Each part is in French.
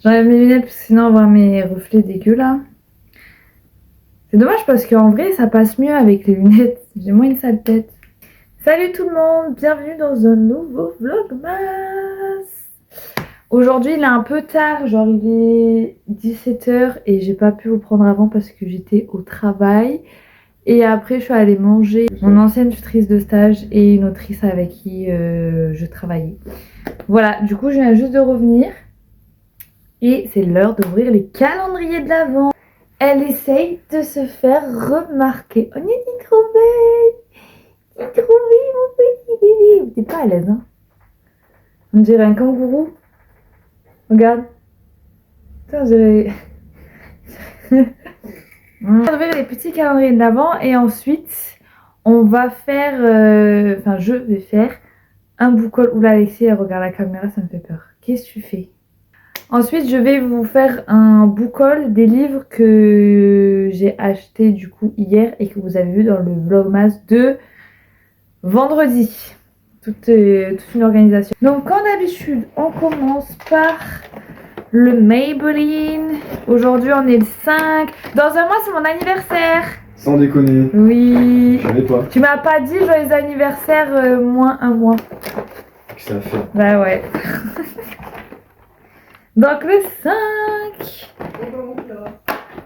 J'enlève mes lunettes parce que sinon on voit mes reflets dégueux là. C'est dommage parce qu'en vrai ça passe mieux avec les lunettes. J'ai moins une sale tête. Salut tout le monde, bienvenue dans un nouveau vlogmas. Aujourd'hui il est un peu tard, genre il est 17h et j'ai pas pu vous prendre avant parce que j'étais au travail. Et après je suis allée manger mon ancienne tutrice de stage et une autrice avec qui je travaillais. Voilà, du coup je viens juste de revenir. Et c'est l'heure d'ouvrir les calendriers de l'Avent. Elle essaye de se faire remarquer. On est trop belle. T'es trop belle, mon petit bébé. T'es pas à l'aise, hein? On dirait un kangourou. Regarde. Ça, on dirait... On va ouvrir les petits calendriers de l'Avent et ensuite, on va faire... Enfin, je vais faire un book haul. Oula, Alexis, elle regarde la caméra, ça me fait peur. Qu'est-ce que tu fais? Ensuite, je vais vous faire un book haul des livres que j'ai achetés du coup hier et que vous avez vu dans le vlogmas de vendredi. Toute une organisation. Donc, comme d'habitude, on commence par le Maybelline. Aujourd'hui, on est le 5. Dans un mois, c'est mon anniversaire. Sans déconner. Oui. Je savais pas. Tu m'as pas dit joyeux anniversaire moins un mois. Qu'est-ce que ça a fait? Bah ouais. Donc le 5.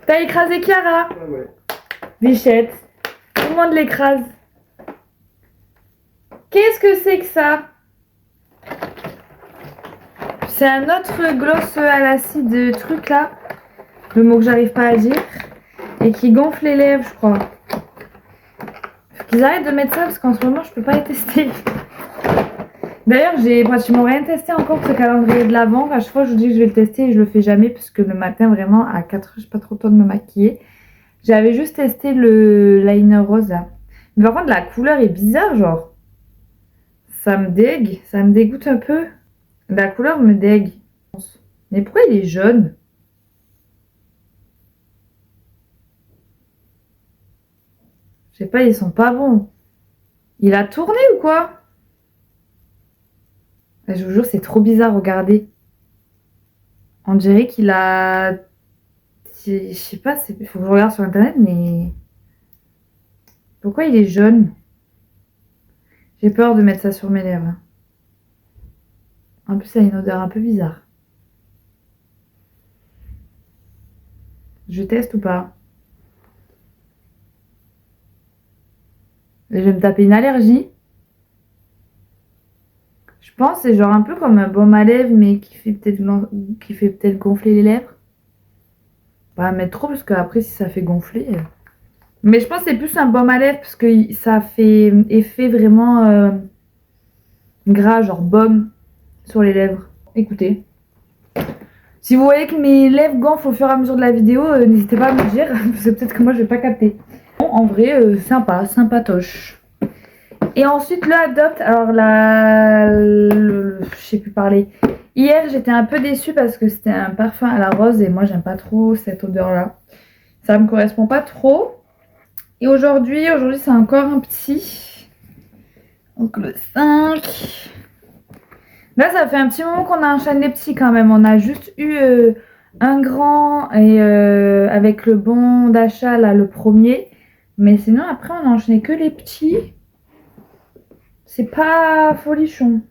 T'as écrasé Chiara? Ouais. Bichette. Tout le monde l'écrase. Qu'est-ce que c'est que ça? C'est un autre gloss à l'acide truc là. Le mot que j'arrive pas à dire. Et qui gonfle les lèvres, je crois. Faut qu'ils arrêtent de mettre ça parce qu'en ce moment je peux pas les tester. D'ailleurs, j'ai pratiquement rien testé encore ce calendrier de l'Avent. À chaque fois, je vous dis que je vais le tester et je le fais jamais parce que le matin, vraiment, à 4h, j'ai pas trop le temps de me maquiller. J'avais juste testé le liner rose là. Mais par contre, la couleur est bizarre, genre. Ça me dégue, ça me dégoûte un peu. La couleur me dégue. Mais pourquoi il est jaune? Je sais pas, ils sont pas bons. Il a tourné ou quoi? Je vous jure, c'est trop bizarre, regardez. On dirait qu'il a... Je sais pas, il faut que je regarde sur internet, mais... Pourquoi il est jaune? J'ai peur de mettre ça sur mes lèvres. En plus, ça a une odeur un peu bizarre. Je teste ou pas? Je vais me taper une allergie. Je pense que c'est genre un peu comme un baume à lèvres, mais qui fait peut-être gonfler les lèvres. Pas mettre trop, parce qu'après, si ça fait gonfler... Mais je pense que c'est plus un baume à lèvres, parce que ça fait effet vraiment gras, genre baume sur les lèvres. Écoutez. Si vous voyez que mes lèvres gonflent au fur et à mesure de la vidéo, n'hésitez pas à me dire, parce que peut-être que moi je vais pas capter. Bon, en vrai, sympa, sympatoche. Et ensuite le Adopt, alors je sais plus parler. Hier j'étais un peu déçue parce que c'était un parfum à la rose et moi j'aime pas trop cette odeur là. Ça me correspond pas trop. Et aujourd'hui c'est encore un petit. Donc le 5. Là, ça fait un petit moment qu'on a enchaîné les petits quand même. On a juste eu un grand et avec le bon d'achat, là, le premier. Mais sinon, après, on a enchaîné que les petits. C'est pas folichon.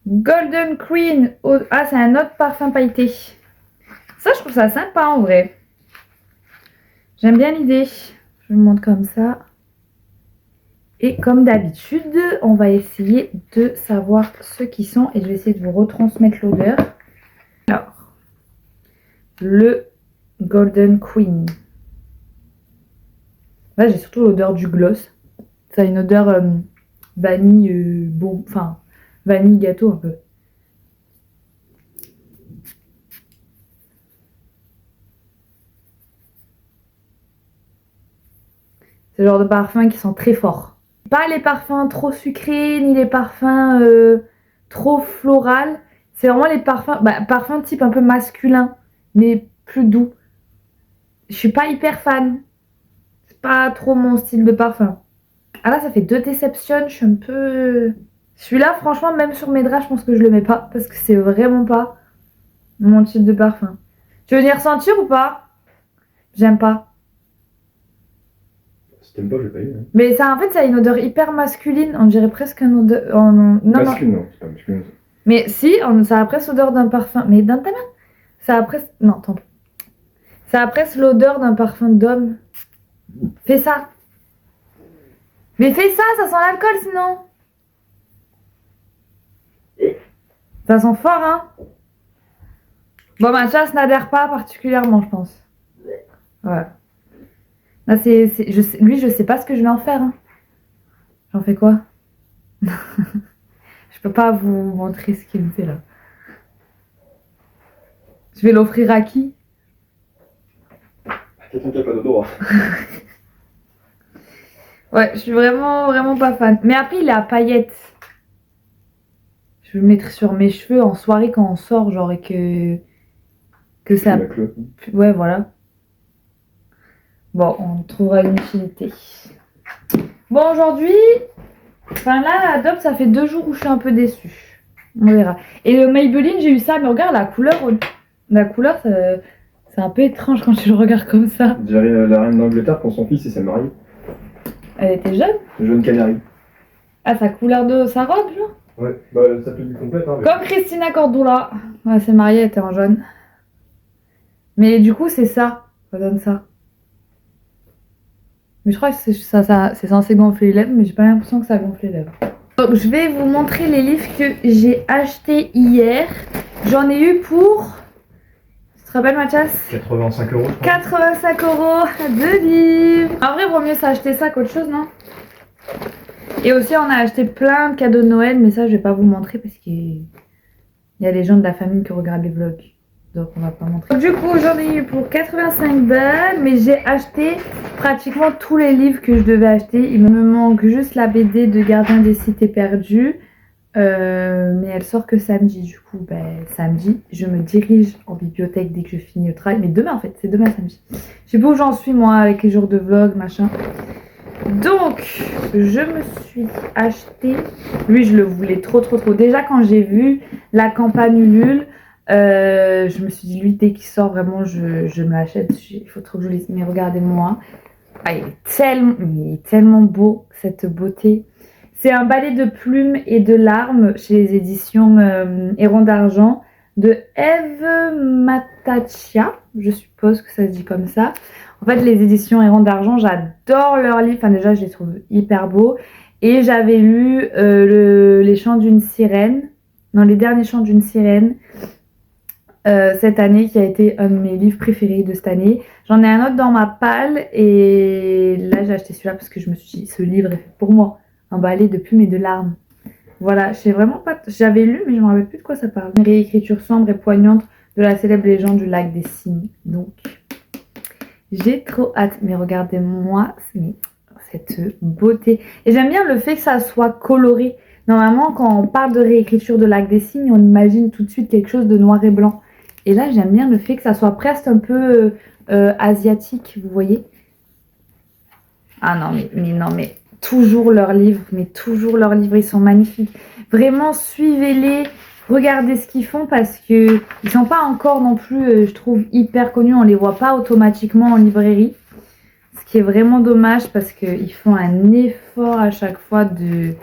Golden Queen. Ah, c'est un autre parfum pailleté. Ça, je trouve ça sympa en vrai. J'aime bien l'idée. Je vous montre comme ça. Et comme d'habitude, on va essayer de savoir ce qu'ils sont et je vais essayer de vous retransmettre l'odeur. Alors, le Golden Queen. Là, j'ai surtout l'odeur du gloss. Ça a une odeur vanille, bon, enfin, vanille gâteau un peu. C'est le genre de parfum qui sent très fort. Pas les parfums trop sucrés, ni les parfums trop floraux. C'est vraiment les parfums, parfums type un peu masculin, mais plus doux. Je suis pas hyper fan. C'est pas trop mon style de parfum. Ah là, ça fait 2 Deception. Je suis un peu... Celui-là, franchement, même sur mes draps, je pense que je le mets pas. Parce que c'est vraiment pas Mon type de parfum. Tu veux venir sentir ou pas? J'aime pas. Si t'aimes pas, je vais pas y aller. Hein. Mais ça, en fait, ça a une odeur hyper masculine. On dirait presque une odeur. Oh, non, non. Masculine, non, c'est pas masculin. Mais si, ça a presque l'odeur d'un parfum. Mais dans ta main. Ça a presque. Non, tant pis. Ça a presque l'odeur d'un parfum d'homme. Fais ça. Mais fais ça, ça sent l'alcool sinon. Ça sent fort, hein. Bon, ma chasse n'adhère pas particulièrement, je pense. Voilà. Là, lui, je sais pas ce que je vais en faire. Hein. J'en fais quoi? Je peux pas vous montrer ce qu'il me fait là. Je vais l'offrir à qui? Quelqu'un qui a pas d'odorat. Ouais, je suis vraiment pas fan. Mais après, il est à paillettes. Je vais le mettre sur mes cheveux en soirée quand on sort, genre, et que ça... Ouais, voilà. Bon, on trouvera une utilité. Bon, aujourd'hui... Enfin, là, Adobe, ça fait 2 jours où je suis un peu déçue. On verra. Et le Maybelline, j'ai eu ça, mais regarde, la couleur, c'est un peu étrange quand tu le regardes comme ça. Dirait la reine d'Angleterre pour son fils et sa mariée. Elle était jeune? Jeune Canary. Ah, sa couleur de sa robe, genre? Ouais, bah ça peut être complète. Hein, mais... Comme Christina Cordula. Ouais, elle s'est mariée, elle était en jaune. Mais du coup, c'est ça. Ça donne ça. Mais je crois que c'est censé gonfler les lèvres, mais j'ai pas l'impression que ça gonfle les lèvres. Donc, je vais vous montrer les livres que j'ai achetés hier. J'en ai eu pour... Tu te rappelles, Mathias? 85 €. 85 € de livres. En vrai, vaut mieux s'acheter ça qu'autre chose, non? Et aussi, on a acheté plein de cadeaux de Noël, mais ça, je vais pas vous montrer parce qu'il y a les gens de la famille qui regardent les vlogs. Donc, on va pas montrer. Du coup, j'en ai eu pour 85 balles, mais j'ai acheté pratiquement tous les livres que je devais acheter. Il me manque juste la BD de Gardien des Cités Perdues. Mais elle sort que samedi. Du coup, samedi, je me dirige en bibliothèque dès que je finis le travail. Mais demain, en fait, c'est demain samedi. Je sais pas où j'en suis, moi, avec les jours de vlog, machin. Donc, je me suis acheté... Lui, je le voulais trop. Déjà, quand j'ai vu la campagne Ulule, je me suis dit, lui, dès qu'il sort, vraiment, je me l'achète. Il faut trop que je le lise. Mais regardez-moi. Ah, il est tellement beau, cette beauté. C'est un balai de plumes et de larmes chez les éditions Héron d'Argent de Eve Matachia. Je suppose que ça se dit comme ça. En fait, les éditions Héron d'Argent, j'adore leurs livres. Enfin, déjà, je les trouve hyper beaux. Et j'avais lu Les Chants d'une sirène. Non, Les Derniers Chants d'une sirène. Cette année, qui a été un de mes livres préférés de cette année. J'en ai un autre dans ma palle. Et là, j'ai acheté celui-là parce que je me suis dit, ce livre est fait pour moi. Un balai de plumes et de larmes. Voilà, je sais vraiment pas... J'avais lu, mais je me rappelle plus de quoi ça parle. Une réécriture sombre et poignante de la célèbre légende du lac des cygnes. Donc... j'ai trop hâte, mais regardez-moi cette beauté. Et j'aime bien le fait que ça soit coloré. Normalement, quand on parle de réécriture de Lac des Cygnes, on imagine tout de suite quelque chose de noir et blanc. Et là, j'aime bien le fait que ça soit presque un peu asiatique, vous voyez. Ah non, mais toujours leurs livres, ils sont magnifiques. Vraiment, suivez-les. Regardez ce qu'ils font parce que ils sont pas encore non plus, je trouve, hyper connus. On les voit pas automatiquement en librairie. Ce qui est vraiment dommage parce qu'ils font un effort à chaque fois de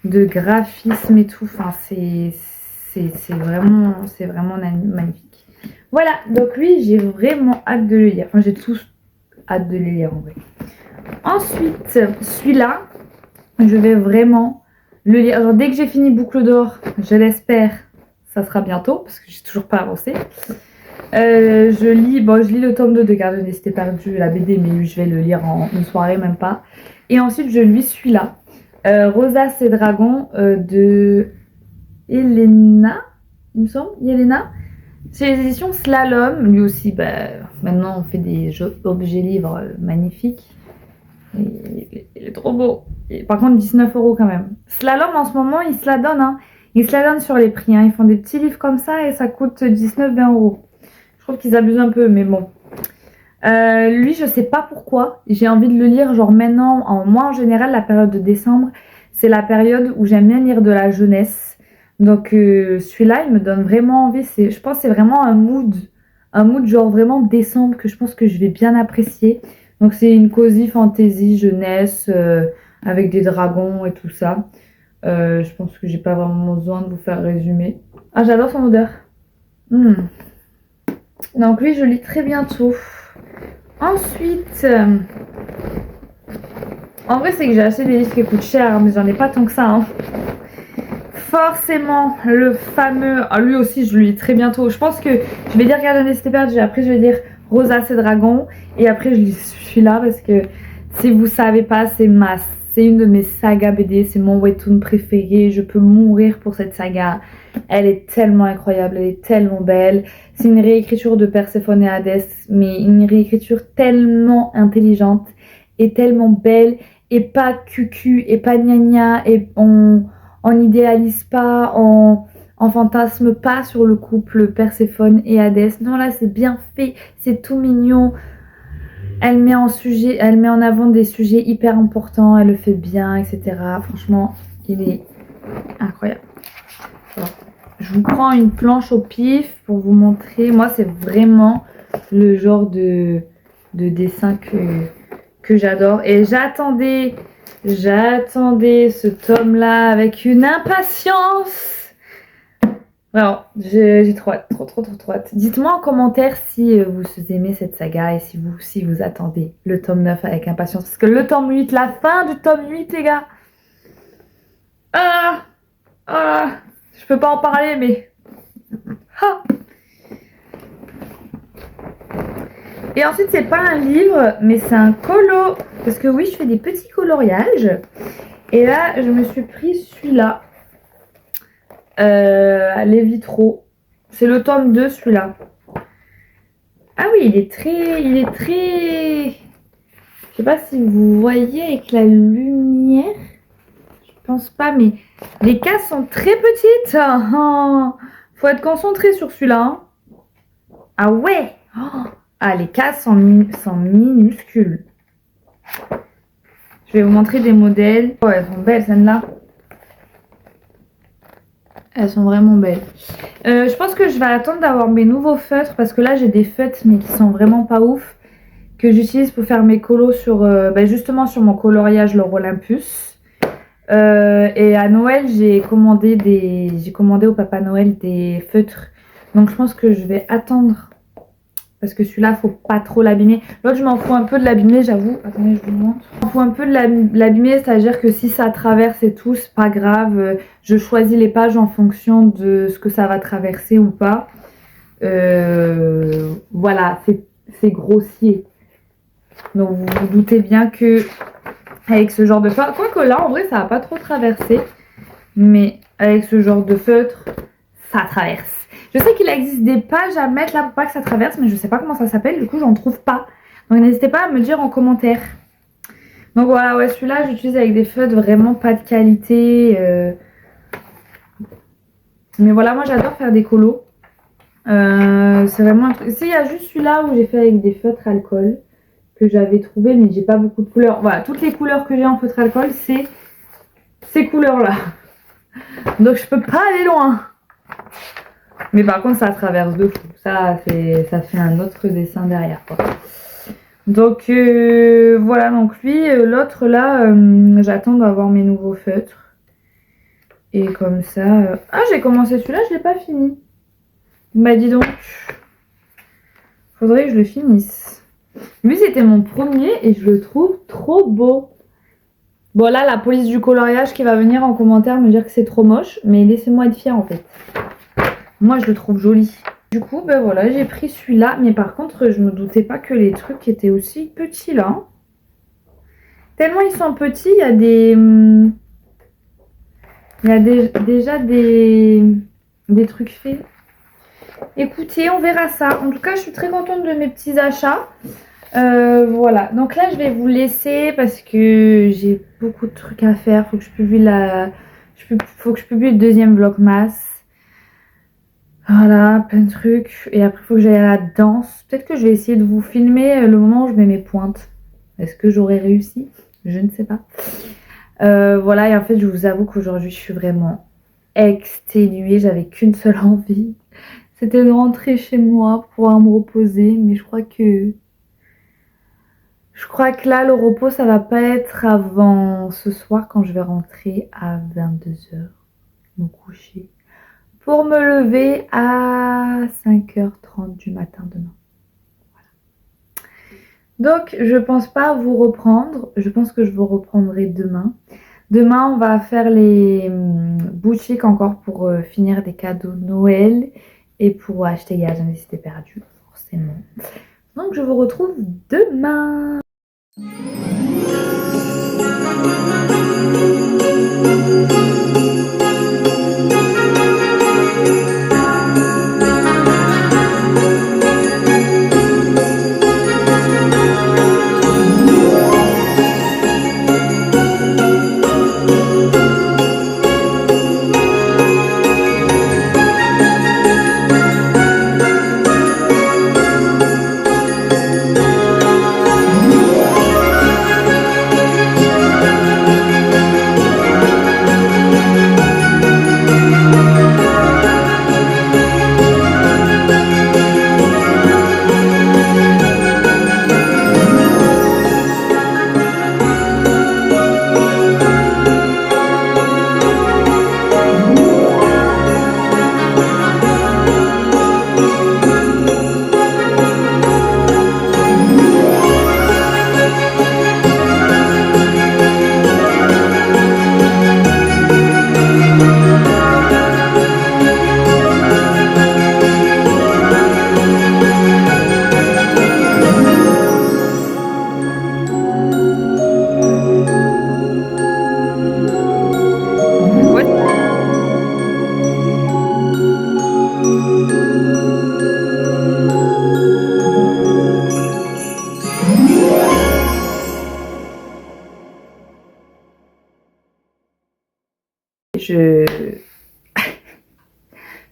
graphisme et tout. Enfin, c'est vraiment magnifique. Voilà, donc lui, j'ai vraiment hâte de le lire. Enfin, j'ai tous hâte de les lire en vrai. Ensuite, celui-là, je vais vraiment... le lire. Alors, dès que j'ai fini Boucle d'Or, je l'espère, ça sera bientôt parce que j'ai toujours pas avancé. Je lis le tome 2 de Gardien des Cités Perdues, la BD, mais je vais le lire en une soirée, même pas. Et ensuite, je lis celui-là, Rosace et Dragons de Elena, il me semble, Yelena. C'est les éditions Slalom. Lui aussi, maintenant, on fait des objets livres magnifiques. Il est trop beau. Et par contre, 19 € quand même. Slalom, en ce moment, ils se la donnent. Hein. Ils se la donnent sur les prix. Hein. Ils font des petits livres comme ça et ça coûte 19-20 €. Je trouve qu'ils abusent un peu, mais bon. Lui, je sais pas pourquoi. J'ai envie de le lire, genre maintenant. Moi, en général, la période de décembre, c'est la période où j'aime bien lire de la jeunesse. Donc celui-là, il me donne vraiment envie. Je pense que c'est vraiment un mood genre vraiment décembre que je pense que je vais bien apprécier. Donc c'est une cosy fantasy jeunesse avec des dragons et tout ça. Je pense que j'ai pas vraiment besoin de vous faire résumer. Ah, j'adore son odeur. Donc lui, je lis très bientôt. Ensuite, en vrai, c'est que j'ai acheté des livres qui coûtent cher, mais j'en ai pas tant que ça. Hein. Forcément, le fameux... Ah, lui aussi, je le lis très bientôt. Je pense que je vais dire Gardien des Cités Perdues, après je vais dire Rosa et Dragon, et après je lis celui-là parce que si vous savez pas, c'est une de mes sagas BD, c'est mon webtoon préféré. Je peux mourir pour cette saga. Elle est tellement incroyable, elle est tellement belle. C'est une réécriture de Perséphone et Hadès, mais une réécriture tellement intelligente et tellement belle, et pas cucu, et pas gna et on n'idéalise pas, on fantasme pas sur le couple Perséphone et Hadès. Non, là, c'est bien fait, c'est tout mignon. Elle met en avant des sujets hyper importants, elle le fait bien, etc. Franchement, il est incroyable. Alors, je vous prends une planche au pif pour vous montrer. Moi, c'est vraiment le genre de dessin que j'adore. Et j'attendais ce tome-là avec une impatience. Alors, j'ai trop hâte, trop hâte. Dites-moi en commentaire si vous aimez cette saga et si vous attendez le tome 9 avec impatience. Parce que le tome 8, la fin du tome 8, les gars. Je peux pas en parler, mais... Ah. Et ensuite, c'est pas un livre, mais c'est un colo. Parce que oui, je fais des petits coloriages. Et là, je me suis pris celui-là. Les vitraux. C'est le tome 2, celui-là. Ah oui, il est très... Je sais pas si vous voyez avec la lumière. Je pense pas, mais les cases sont très petites. Faut être concentré sur celui-là. Hein. Ah ouais. Ah, les cases sont minuscules. Je vais vous montrer des modèles. Oh, elles sont belles, celles-là. Elles sont vraiment belles. Je pense que je vais attendre d'avoir mes nouveaux feutres parce que là j'ai des feutres mais qui sont vraiment pas ouf que j'utilise pour faire mes colos sur justement sur mon coloriage L'Or Olympus. Et à Noël j'ai commandé au Papa Noël des feutres. Donc je pense que je vais attendre parce que celui-là faut pas trop l'abîmer. L'autre je m'en fous un peu de l'abîmer, j'avoue. Attendez, je vous montre. Je m'en fous un peu de l'abîmer, c'est-à-dire que si ça traverse et tout, c'est pas grave. Je choisis les pages en fonction de ce que ça va traverser ou pas. Voilà, c'est grossier. Donc vous vous doutez bien que avec ce genre de feutre, quoique là en vrai ça va pas trop traverser, mais avec ce genre de feutre, ça traverse. Je sais qu'il existe des pages à mettre là pour pas que ça traverse, mais je sais pas comment ça s'appelle, du coup j'en trouve pas. Donc n'hésitez pas à me dire en commentaire. Donc voilà, ouais, celui-là j'utilise avec des feutres vraiment pas de qualité. Mais voilà, moi j'adore faire des colos. C'est vraiment un truc. Il y a juste celui-là où j'ai fait avec des feutres alcool que j'avais trouvé, mais j'ai pas beaucoup de couleurs. Voilà, toutes les couleurs que j'ai en feutre alcool, c'est ces couleurs-là. Donc je peux pas aller loin. Mais par contre, ça traverse de fou. Ça fait un autre dessin derrière, quoi. Donc voilà, donc lui, l'autre là, j'attends d'avoir mes nouveaux feutres. Et comme ça... Ah, j'ai commencé celui-là, je l'ai pas fini. Bah dis donc. Faudrait que je le finisse. Lui, c'était mon premier et je le trouve trop beau. Bon là, la police du coloriage qui va venir en commentaire me dire que c'est trop moche. Mais laissez-moi être fière en fait. Moi, je le trouve joli. Du coup, ben voilà, j'ai pris celui-là. Mais par contre, je me doutais pas que les trucs étaient aussi petits là. Tellement ils sont petits, il y a des... Il y a déjà des trucs faits. Écoutez, on verra ça. En tout cas, je suis très contente de mes petits achats. Voilà. Donc là, je vais vous laisser parce que j'ai beaucoup de trucs à faire. Faut que je publie le deuxième vlogmas. Voilà, plein de trucs. Et après, il faut que j'aille à la danse. Peut-être que je vais essayer de vous filmer le moment où je mets mes pointes. Est-ce que j'aurai réussi? Je ne sais pas. Voilà, et en fait, je vous avoue qu'aujourd'hui, je suis vraiment exténuée, j'avais qu'une seule envie. C'était de rentrer chez moi pour pouvoir me reposer, mais je crois que là, le repos, ça va pas être avant ce soir quand je vais rentrer à 22h, me coucher, pour me lever à 5h30 du matin demain. Donc, je pense pas vous reprendre. Je pense que je vous reprendrai demain. Demain, on va faire les boutiques encore pour finir des cadeaux de Noël et pour acheter les jamais si c'était perdu, forcément. Donc, je vous retrouve demain.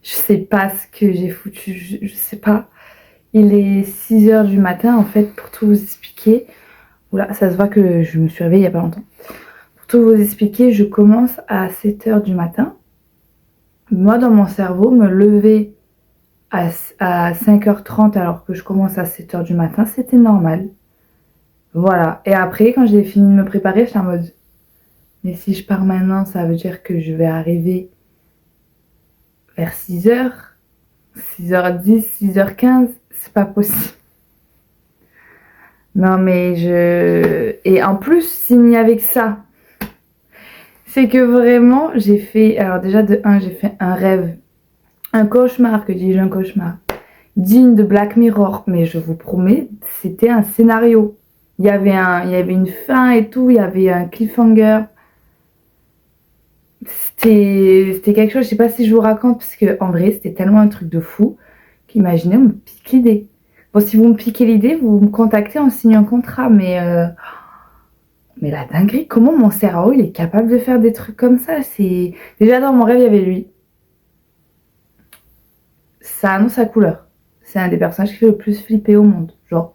Je sais pas ce que j'ai foutu, je sais pas. Il est 6h du matin en fait, pour tout vous expliquer. Oula, ça se voit que je me suis réveillée il y a pas longtemps. Pour tout vous expliquer, je commence à 7h du matin. Moi, dans mon cerveau, me lever à 5h30 alors que je commence à 7h du matin, c'était normal. Voilà. Et après, quand j'ai fini de me préparer, j'étais en mode, mais si je pars maintenant, ça veut dire que je vais arriver vers 6h, 6h10, 6h15, c'est pas possible. Non mais Et en plus, s'il n'y avait que ça, c'est que vraiment, j'ai fait... Alors déjà, de 1, j'ai fait un rêve, un cauchemar, que dis-je, un cauchemar, digne de Black Mirror. Mais je vous promets, c'était un scénario. Il y avait une fin et tout, il y avait un cliffhanger. C'était quelque chose, je sais pas si je vous raconte, parce que en vrai, c'était tellement un truc de fou qu'imaginez, on me pique l'idée. Bon, si vous me piquez l'idée, vous me contactez, on signe un contrat, mais la dinguerie, comment mon cerveau, il est capable de faire des trucs comme ça? C'est... Déjà, dans mon rêve, il y avait lui. Ça annonce sa couleur. C'est un des personnages qui fait le plus flipper au monde, genre.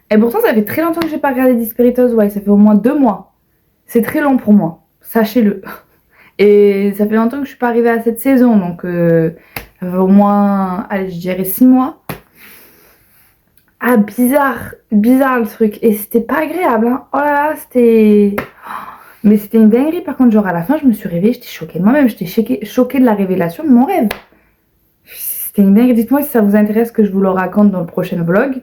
Et pourtant, ça fait très longtemps que j'ai pas regardé Desperados Wild, ça fait au moins 2 mois. C'est très long pour moi, sachez-le. Et ça fait longtemps que je suis pas arrivée à cette saison, donc ça fait au moins, allez, je dirais 6 mois. Ah, bizarre le truc. Et c'était pas agréable, hein. Oh là là, c'était... Mais c'était une dinguerie, par contre, genre à la fin, je me suis réveillée, j'étais choquée de moi-même, j'étais choquée de la révélation de mon rêve. C'était une dinguerie. Dites-moi si ça vous intéresse que je vous le raconte dans le prochain vlog.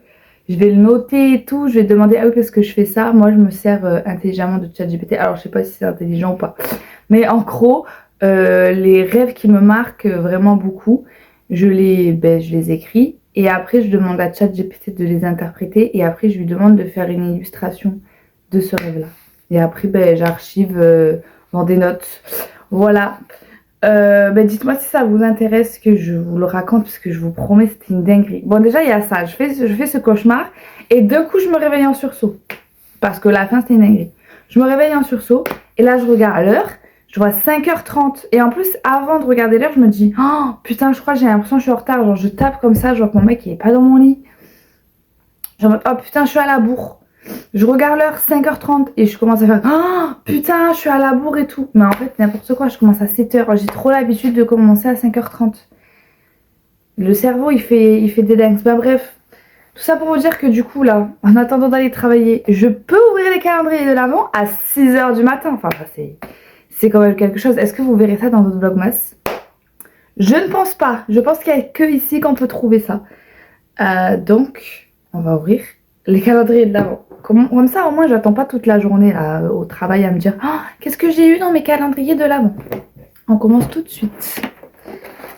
Je vais le noter et tout, je vais demander, ah oui, parce que je fais ça. Moi, je me sers intelligemment de ChatGPT. Alors, je sais pas si c'est intelligent ou pas. Mais en gros, les rêves qui me marquent vraiment beaucoup, je les écris. Et après, je demande à ChatGPT de les interpréter. Et après, je lui demande de faire une illustration de ce rêve-là. Et après, j'archive dans des notes. Voilà. Dites-moi si ça vous intéresse que je vous le raconte, parce que je vous promets, c'était une dinguerie. Bon, déjà, il y a ça. Je fais ce cauchemar. Et d'un coup, je me réveille en sursaut. Parce que la fin, c'était une dinguerie. Je me réveille en sursaut. Et là, je regarde l'heure. Je vois 5h30. Et en plus, avant de regarder l'heure, je me dis, oh putain, je crois que j'ai l'impression que je suis en retard. Genre, je tape comme ça. Je vois que mon mec, il est pas dans mon lit. Genre, oh putain, je suis à la bourre. Je regarde l'heure 5h30 et je commence à faire oh putain, je suis à la bourre et tout. Mais en fait, n'importe quoi, je commence à 7h. J'ai trop l'habitude de commencer à 5h30. Le cerveau, il fait des dingues. Bah bref, tout ça pour vous dire que du coup, là, en attendant d'aller travailler, je peux ouvrir les calendriers de l'avant à 6h du matin. Enfin, ça, c'est quand même quelque chose. Est-ce que vous verrez ça dans votre vlogmas? Je ne pense pas. Je pense qu'il n'y a que ici qu'on peut trouver ça. Donc, on va ouvrir les calendriers de l'avant. Comme ça, au moins, j'attends pas toute la journée là, au travail à me dire oh, qu'est-ce que j'ai eu dans mes calendriers de l'avant. On commence tout de suite.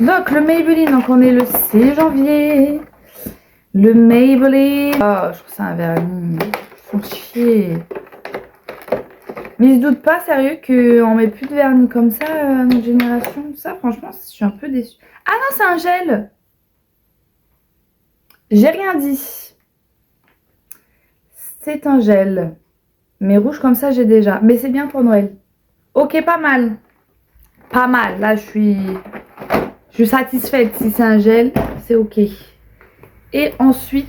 Donc, le Maybelline, donc on est le 6 janvier. Le Maybelline. Oh, je trouve ça un vernis. Faut chier. Mais ils se doutent pas, sérieux, qu'on met plus de vernis comme ça à notre génération. Ça, franchement, je suis un peu déçue. Ah non, c'est un gel. J'ai rien dit. C'est un gel. Mais rouge comme ça, j'ai déjà. Mais c'est bien pour Noël. Ok, pas mal. Pas mal. Là, je suis satisfaite. Si c'est un gel, c'est ok. Et ensuite,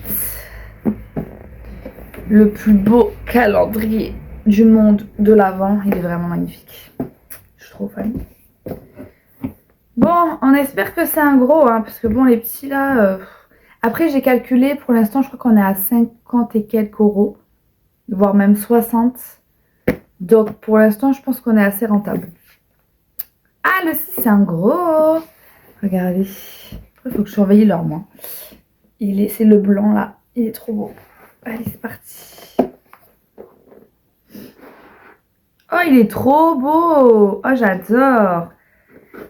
le plus beau calendrier du monde de l'Avent. Il est vraiment magnifique. Je suis trop fan. Bon, on espère que c'est un gros. Hein, parce que bon, les petits là... Après, j'ai calculé. Pour l'instant, je crois qu'on est à 50 et quelques euros. Voire même 60. Donc pour l'instant je pense qu'on est assez rentable. Ah le 6 c'est un gros. Regardez. Après il faut que je surveille l'heure moi. C'est le blanc là. Il est trop beau. Allez c'est parti. Oh il est trop beau. Oh j'adore.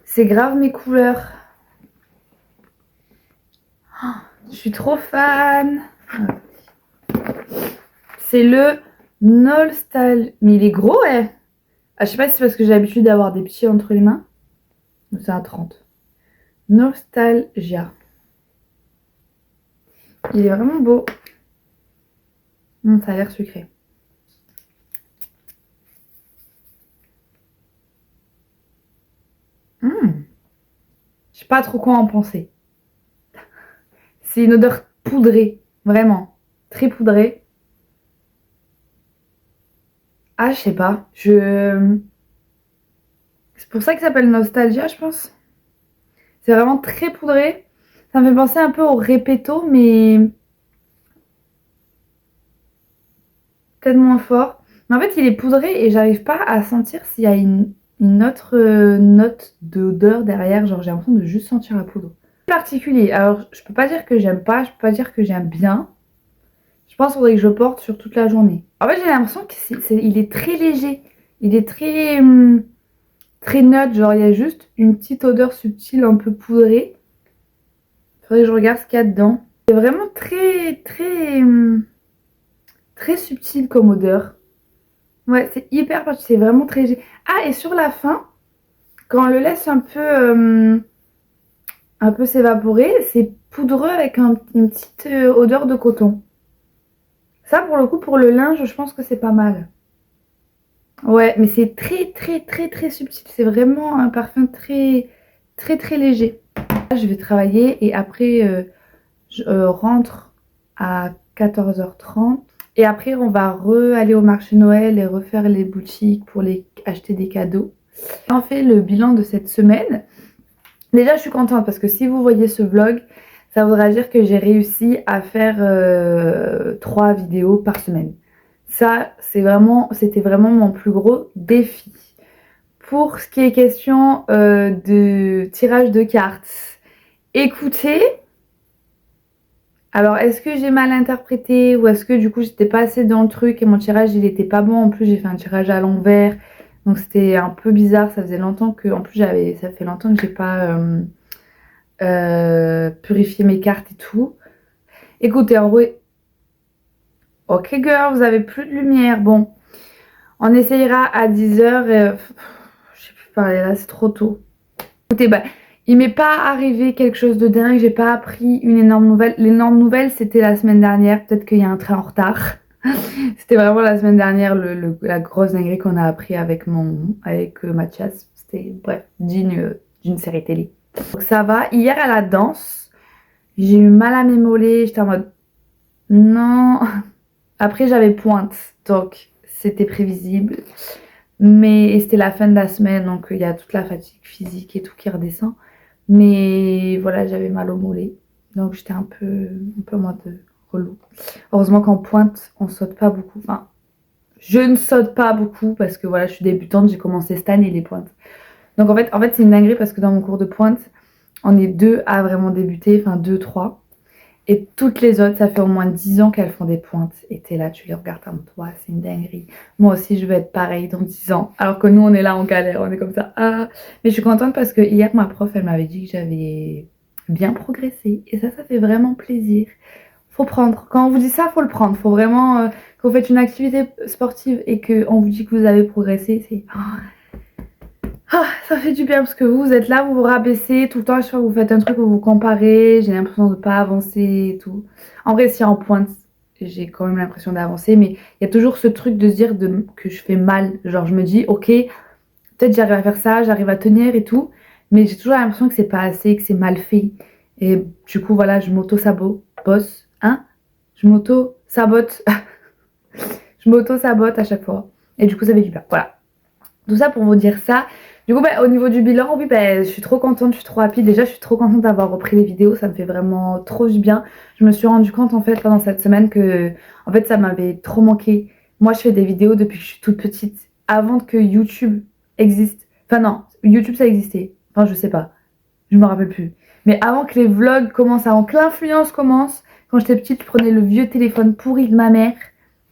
C'est grave mes couleurs. Oh, je suis trop fan. C'est le Nostal. Mais il est gros, ouais. Ah, je sais pas si c'est parce que j'ai l'habitude d'avoir des petits entre les mains. Donc c'est un 30. Nostalgia. Il est vraiment beau. Ça a l'air sucré. Je sais pas trop quoi en penser. C'est une odeur poudrée. Vraiment. Très poudrée. Ah, je sais pas. C'est pour ça qu'il s'appelle Nostalgia, je pense. C'est vraiment très poudré. Ça me fait penser un peu au Repetto, mais peut-être moins fort. Mais en fait, il est poudré et j'arrive pas à sentir s'il y a une autre note d'odeur derrière. Genre, j'ai l'impression de juste sentir la poudre. Particulier. Alors, je peux pas dire que j'aime pas, je peux pas dire que j'aime bien. Je pense qu'il faudrait que je porte sur toute la journée. En fait, j'ai l'impression qu'il est très léger. Il est très, très neutre. Genre, il y a juste une petite odeur subtile, un peu poudrée. Il faudrait que je regarde ce qu'il y a dedans. C'est vraiment très, très, très subtil comme odeur. Ouais, c'est hyper particulier. C'est vraiment très léger. Ah, et sur la fin, quand on le laisse un peu s'évaporer, c'est poudreux avec une petite odeur de coton. Ça, pour le coup, pour le linge, je pense que c'est pas mal. Ouais, mais c'est très, très, très, très subtil. C'est vraiment un parfum très, très, très léger. Là, je vais travailler et après, je rentre à 14h30. Et après, on va aller au marché Noël et refaire les boutiques pour acheter des cadeaux. On fait le bilan de cette semaine. Déjà, je suis contente parce que si vous voyez ce vlog, ça voudra dire que j'ai réussi à faire 3 vidéos par semaine. Ça, c'était vraiment mon plus gros défi. Pour ce qui est question de tirage de cartes, écoutez. Alors, est-ce que j'ai mal interprété ou est-ce que du coup, j'étais pas assez dans le truc et mon tirage, il était pas bon. En plus, j'ai fait un tirage à l'envers. Donc, c'était un peu bizarre. Ça faisait longtemps que... En plus, ça fait longtemps que j'ai pas... purifier mes cartes et tout. Écoutez, en vrai, ok girl, vous avez plus de lumière. Bon, on essayera à 10h. Je sais plus parler là, c'est trop tôt. Écoutez, bah, il m'est pas arrivé quelque chose de dingue. J'ai pas appris une énorme nouvelle. L'énorme nouvelle, c'était la semaine dernière. Peut-être qu'il y a un train en retard. C'était vraiment la semaine dernière la grosse dinguerie qu'on a appris avec Mathias. C'était bref, digne d'une série télé. Donc ça va. Hier à la danse, j'ai eu mal à mes mollets. J'étais en mode non. Après, j'avais pointe, donc c'était prévisible. Mais c'était la fin de la semaine, donc il y a toute la fatigue physique et tout qui redescend. Mais voilà, j'avais mal au mollet. Donc j'étais un peu en mode relou. Heureusement qu'en pointe, on saute pas beaucoup. Enfin, je ne saute pas beaucoup parce que voilà, je suis débutante, j'ai commencé cette année les pointes. Donc en fait c'est une dinguerie parce que dans mon cours de pointe, on est deux à vraiment débuter, enfin deux, trois. Et toutes les autres, ça fait au moins 10 ans qu'elles font des pointes. Et t'es là, tu les regardes en toi, c'est une dinguerie. Moi aussi, je veux être pareil dans 10 ans. Alors que nous, on est là en galère, on est comme ça. Ah. Mais je suis contente parce que hier, ma prof, elle m'avait dit que j'avais bien progressé. Et ça fait vraiment plaisir. Faut prendre. Quand on vous dit ça, faut le prendre. Faut vraiment, quand vous faites une activité sportive et qu'on vous dit que vous avez progressé, c'est... Ah, ça fait du bien parce que vous êtes là, vous vous rabaissez tout le temps, à chaque fois que vous faites un truc, vous vous comparez, j'ai l'impression de pas avancer et tout. En vrai, si en pointe, j'ai quand même l'impression d'avancer, mais il y a toujours ce truc de se dire que je fais mal. Genre, je me dis, ok, peut-être j'arrive à faire ça, j'arrive à tenir et tout, mais j'ai toujours l'impression que c'est pas assez, que c'est mal fait. Et du coup, voilà, je m'auto-sabote, bosse, hein? Je m'auto-sabote. Je m'auto-sabote à chaque fois. Et du coup, ça fait du bien. Voilà. Tout ça pour vous dire ça. Du coup, au niveau du bilan, oui, je suis trop contente, je suis trop happy. Déjà, je suis trop contente d'avoir repris les vidéos, ça me fait vraiment trop du bien. Je me suis rendu compte, en fait, pendant cette semaine que, en fait, ça m'avait trop manqué. Moi, je fais des vidéos depuis que je suis toute petite, avant que YouTube existe. Enfin, non, YouTube, ça existait. Enfin, je sais pas, je me rappelle plus. Mais avant que les vlogs commencent, avant que l'influence commence, quand j'étais petite, je prenais le vieux téléphone pourri de ma mère,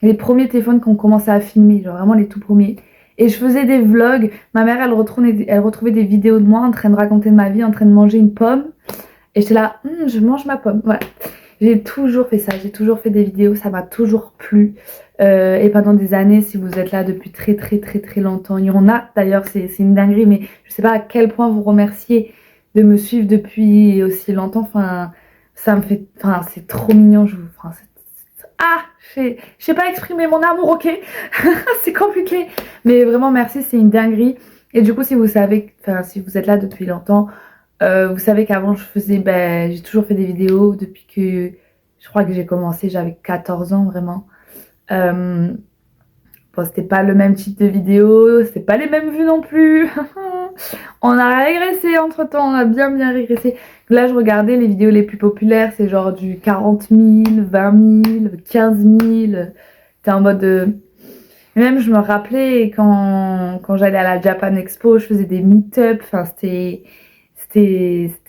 les premiers téléphones qu'on commençait à filmer, genre vraiment les tout premiers. Et je faisais des vlogs. Ma mère, elle retrouvait des vidéos de moi en train de raconter de ma vie, en train de manger une pomme. Et j'étais là, je mange ma pomme. Voilà. J'ai toujours fait ça. J'ai toujours fait des vidéos. Ça m'a toujours plu. Et pendant des années, si vous êtes là depuis très très très très longtemps, il y en a d'ailleurs, c'est une dinguerie, mais je sais pas à quel point vous remercier de me suivre depuis aussi longtemps. Enfin, ça me fait. Enfin, c'est trop mignon. Enfin, ah, je sais pas exprimer mon amour, ok. C'est compliqué. Mais vraiment, merci, c'est une dinguerie. Et du coup, si vous savez, enfin, si vous êtes là depuis longtemps, vous savez qu'avant, j'ai toujours fait des vidéos depuis que, je crois que j'ai commencé, j'avais 14 ans, vraiment. Euh, bon, c'était pas le même type de vidéo, c'était pas les mêmes vues non plus. On a régressé entre temps, on a bien régressé. Là, je regardais les vidéos les plus populaires, c'est genre du 40 000, 20 000, 15 000. T'es en mode. Même, je me rappelais quand j'allais à la Japan Expo, je faisais des meet-up. Enfin, c'était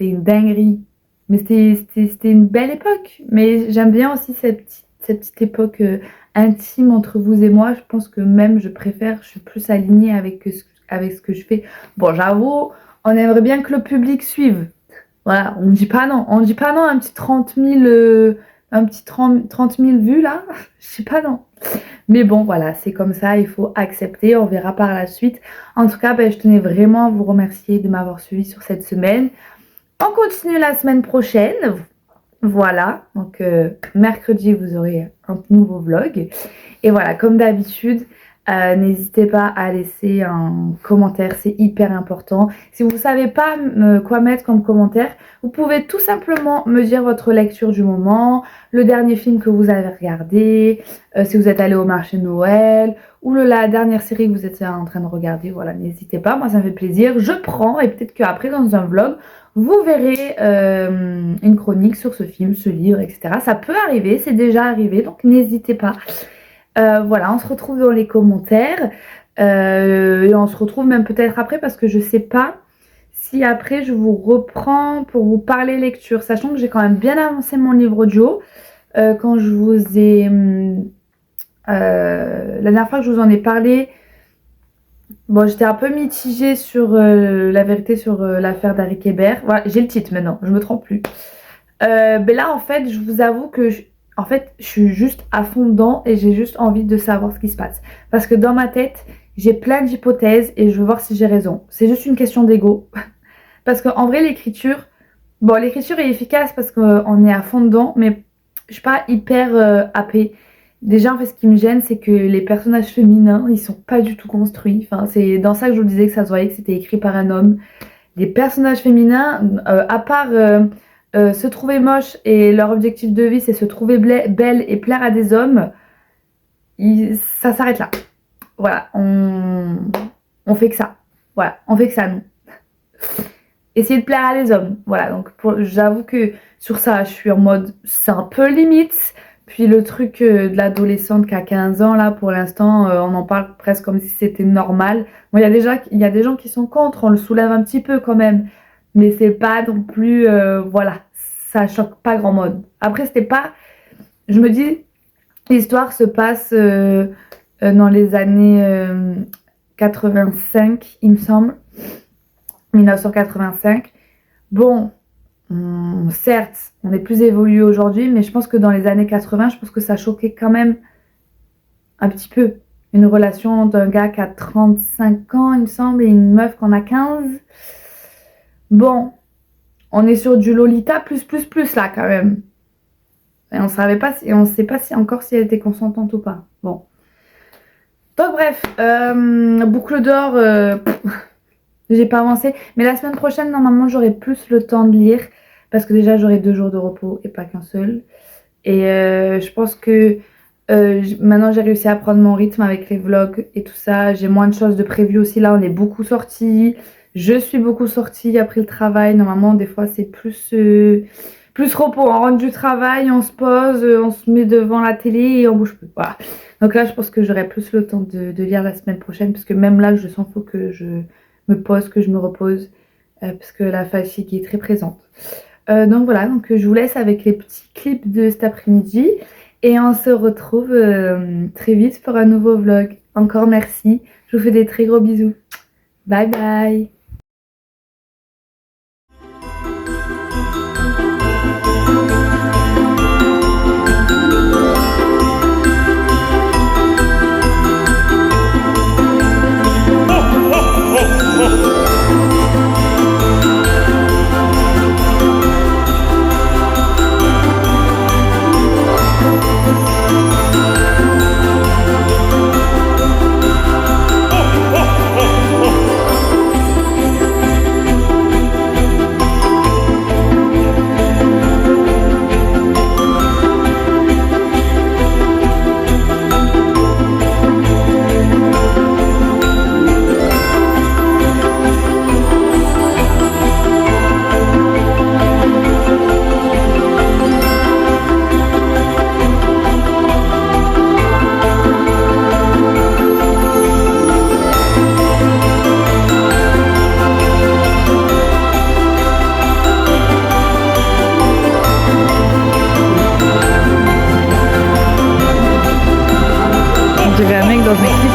une dinguerie. Mais c'était une belle époque. Mais j'aime bien aussi cette petite époque intime entre vous et moi. Je pense que même je préfère, je suis plus alignée avec ce que je fais. Bon, j'avoue, on aimerait bien que le public suive. Voilà, on ne dit pas non. On ne dit pas non à un petit 30 000, un petit 30 000 vues là. Je dis pas non. Mais bon, voilà, c'est comme ça, il faut accepter, on verra par la suite. En tout cas, je tenais vraiment à vous remercier de m'avoir suivi sur cette semaine. On continue la semaine prochaine. Voilà, donc mercredi, vous aurez un nouveau vlog. Et voilà, comme d'habitude, n'hésitez pas à laisser un commentaire, c'est hyper important. Si vous ne savez pas quoi mettre comme commentaire, vous pouvez tout simplement me dire votre lecture du moment, le dernier film que vous avez regardé, si vous êtes allé au marché de Noël, ou la dernière série que vous êtes en train de regarder. Voilà, n'hésitez pas, moi ça me fait plaisir. Je prends et peut-être qu'après dans un vlog, vous verrez une chronique sur ce film, ce livre, etc. Ça peut arriver, c'est déjà arrivé, donc n'hésitez pas. Voilà, on se retrouve dans les commentaires. Et on se retrouve même peut-être après parce que je sais pas si après je vous reprends pour vous parler lecture. Sachant que j'ai quand même bien avancé mon livre audio. Quand je vous ai... la dernière fois que je vous en ai parlé, bon, j'étais un peu mitigée sur la vérité sur l'affaire d'Harry Kéber. Voilà, j'ai le titre maintenant, je me trompe plus. Mais là, en fait, je vous avoue que je suis juste à fond dedans et j'ai juste envie de savoir ce qui se passe. Parce que dans ma tête, j'ai plein d'hypothèses et je veux voir si j'ai raison. C'est juste une question d'ego. Parce qu'en vrai, l'écriture est efficace parce qu'on est à fond dedans, mais je suis pas hyper happée. Déjà, en fait, ce qui me gêne, c'est que les personnages féminins, ils sont pas du tout construits. Enfin, c'est dans ça que je vous disais que ça se voyait que c'était écrit par un homme. Les personnages féminins, à part se trouver moche et leur objectif de vie, c'est se trouver belle et plaire à des hommes, ça s'arrête là. Voilà, on fait que ça. Voilà, on fait que ça, nous. Essayer de plaire à les hommes. Voilà, donc j'avoue que sur ça, je suis en mode, c'est un peu limite. Puis le truc de l'adolescente qui a 15 ans, là, pour l'instant, on en parle presque comme si c'était normal. Bon, il y a des gens qui sont contre, on le soulève un petit peu quand même. Mais c'est pas non plus, voilà, ça choque pas grand monde. Après, c'était pas, je me dis, l'histoire se passe dans les années 85, il me semble. 1985. Bon, certes, on est plus évolué aujourd'hui, mais je pense que dans les années 80, je pense que ça choquait quand même un petit peu. Une relation d'un gars qui a 35 ans, il me semble, et une meuf qui en a 15. Bon, on est sur du Lolita plus là quand même. Et on savait pas si, on sait pas si encore si elle était consentante ou pas. Bon. Donc bref, Boucle d'or, j'ai pas avancé. Mais la semaine prochaine, normalement, j'aurai plus le temps de lire. Parce que déjà, j'aurai 2 jours de repos et pas qu'un seul. Et je pense que maintenant, j'ai réussi à prendre mon rythme avec les vlogs et tout ça. J'ai moins de choses de prévues aussi. Là, on est beaucoup sortis. Je suis beaucoup sortie après le travail. Normalement, des fois, c'est plus repos. On rentre du travail, on se pose, on se met devant la télé et on bouge plus. Voilà. Donc là, je pense que j'aurai plus le temps de lire la semaine prochaine. Parce que même là, je sens qu'il faut que je me pose, que je me repose. Parce que la fatigue est très présente. Donc voilà, donc je vous laisse avec les petits clips de cet après-midi. Et on se retrouve très vite pour un nouveau vlog. Encore merci. Je vous fais des très gros bisous. Bye bye. On dirait un mec dans un clip.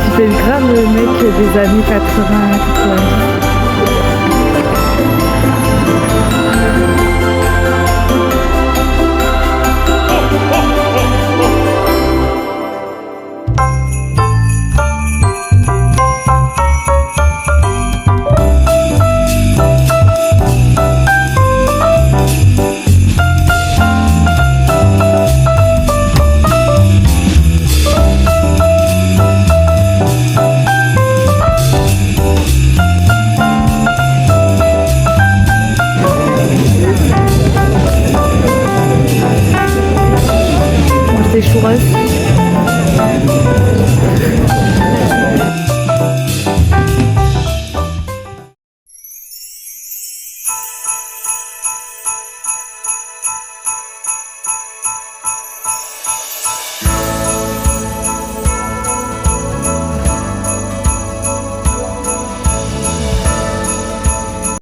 Tu fais grave le mec des années 80-90. Choureuse.